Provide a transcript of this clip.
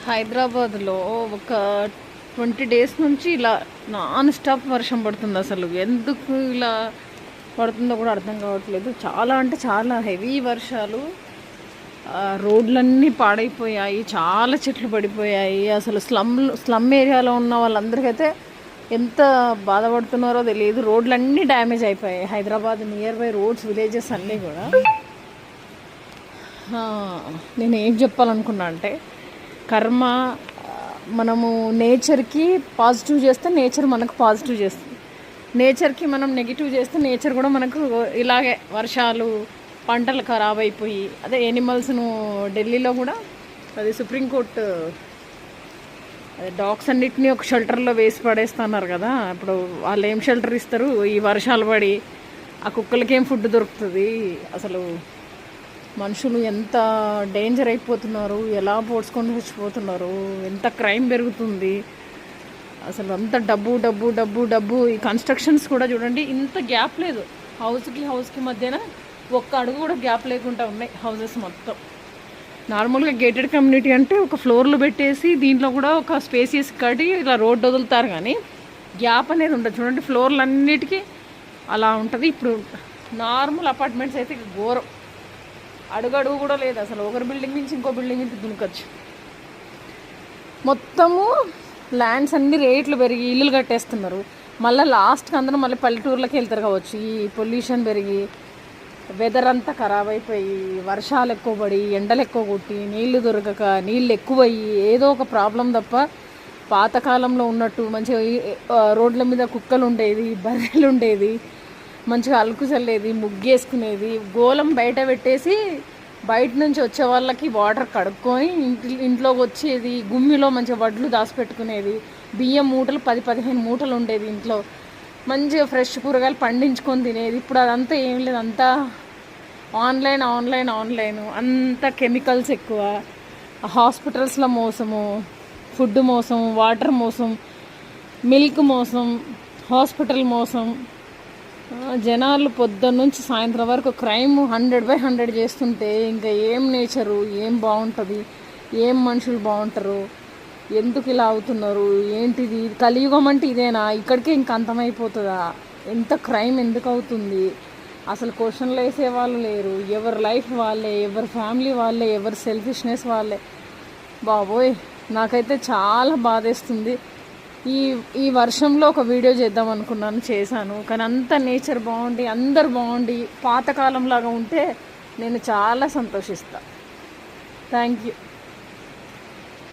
హైదరాబాద్లో ఒక 20 డేస్ నుంచి ఇలా నాన్ స్టాప్ వర్షం పడుతుంది. అసలు ఎందుకు ఇలా పడుతుందో కూడా అర్థం కావట్లేదు. చాలా అంటే చాలా హెవీ వర్షాలు. రోడ్లన్నీ పాడైపోయాయి, చాలా చెట్లు పడిపోయాయి. అసలు స్లమ్ ఏరియాలో ఉన్న వాళ్ళందరికైతే ఎంత బాధపడుతున్నారో తెలియదు. రోడ్లన్నీ డ్యామేజ్ అయిపోయాయి. Hyderabad near by roads, villages అన్నీ కూడా. నేను ఏం చెప్పాలనుకున్నా అంటే, కర్మ మనము నేచర్కి పాజిటివ్ చేస్తే నేచర్ మనకు పాజిటివ్ చేస్తుంది. నేచర్కి మనం నెగిటివ్ చేస్తే నేచర్ కూడా మనకు ఇలాగే వర్షాలు, పంటలు ఖరాబ్ అయిపోయి, అదే ఎనిమల్స్ను ఢిల్లీలో కూడా అది సుప్రీంకోర్టు అదే డాగ్స్ అన్నిటినీ ఒక షెల్టర్లో వేసి పడేస్తున్నారు కదా. ఇప్పుడు వాళ్ళు ఏం షెల్టర్ ఇస్తారు? ఈ వర్షాలు పడి ఆ కుక్కలకేం ఫుడ్ దొరుకుతుంది? అసలు మనుషులు ఎంత డేంజర్ అయిపోతున్నారు, ఎలా పోడ్చుకొని చచ్చిపోతున్నారు, ఎంత క్రైమ్ పెరుగుతుంది. అసలు అంత డబ్బు డబ్బు డబ్బు డబ్బు. ఈ కన్స్ట్రక్షన్స్ కూడా చూడండి, ఇంత గ్యాప్ లేదు హౌస్కి మధ్యన, ఒక్క అడుగు కూడా గ్యాప్ లేకుండా ఉన్నాయి హౌసెస్ మొత్తం. నార్మల్గా గేటెడ్ కమ్యూనిటీ అంటే ఒక ఫ్లోర్లు పెట్టేసి దీంట్లో కూడా ఒక స్పేసియస్ కట్టి ఇలా రోడ్డు వదులుతారు, కానీ గ్యాప్ అనేది ఉండదు. చూడండి, ఫ్లోర్లు అన్నిటికీ అలా ఉంటుంది. ఇప్పుడు నార్మల్ అపార్ట్మెంట్స్ అయితే ఘోరం, అడుగు కూడా లేదు. అసలు ఒకరి బిల్డింగ్ నుంచి ఇంకో బిల్డింగ్ నుంచి దునకొచ్చు. మొత్తము ల్యాండ్స్ అన్ని రేట్లు పెరిగి ఇల్లులు కట్టేస్తున్నారు. మళ్ళీ లాస్ట్కి అందరూ మళ్ళీ పల్లెటూర్లకి వెళ్తారు కావచ్చు. ఈ పొల్యూషన్ పెరిగి వెదర్ అంతా ఖరాబ్ అయిపోయి, వర్షాలు ఎక్కువ పడి, ఎండలు ఎక్కువ కొట్టి, నీళ్లు దొరకక, నీళ్ళు ఎక్కువయ్యి, ఏదో ఒక ప్రాబ్లం తప్ప పాతకాలంలో ఉన్నట్టు మంచిగా రోడ్ల మీద కుక్కలు ఉండేది, బర్రెలు ఉండేది, మంచిగా అలుకు చల్లేది, ముగ్గేసుకునేది, గోళం బయట పెట్టేసి బయట నుంచి వచ్చే వాళ్ళకి వాటర్ కడుక్కొని ఇంట్లోకి వచ్చేది, గుమ్మిలో మంచిగా వడ్లు దాచిపెట్టుకునేది, బియ్యం మూటలు 10-15 మూటలు ఉండేది ఇంట్లో, మంచిగా ఫ్రెష్ కూరగాయలు పండించుకొని తినేది. ఇప్పుడు అదంతా ఏం లేదు, అంతా ఆన్లైన్ ఆన్లైన్ ఆన్లైన్. అంత కెమికల్స్ ఎక్కువ, హాస్పిటల్స్లో మోసము, ఫుడ్ మోసం, వాటర్ మోసం, మిల్క్ మోసం, హాస్పిటల్ మోసం. జనాలు పొద్దున్న నుంచి సాయంత్రం వరకు క్రైమ్ 100/100 చేస్తుంటే ఇంకా ఏం నేచరు, ఏం బాగుంటుంది, ఏం మనుషులు బాగుంటారు, ఎందుకు ఇలా అవుతున్నారు, ఏంటిది కలియుగం అంటే ఇదేనా? ఇక్కడికే ఇంక అంతమైపోతుందా? ఎంత క్రైమ్ ఎందుకు అవుతుంది? అసలు క్వశ్చన్లు వేసే వాళ్ళు లేరు. ఎవరి లైఫ్ వాళ్ళే, ఎవరి ఫ్యామిలీ వాళ్ళే, ఎవరి సెల్ఫిష్నెస్ వాళ్ళే. బాబోయ్, నాకైతే చాలా బాధేస్తుంది. ఈ వర్షంలో ఒక వీడియో చేద్దాం అనుకున్నాను, చేశాను. కానీ అంత నేచర్ బాగుండి, అందరు బాగుండి, పాతకాలంలాగా ఉంటే నేను చాలా సంతోషిస్తాను. Thank you.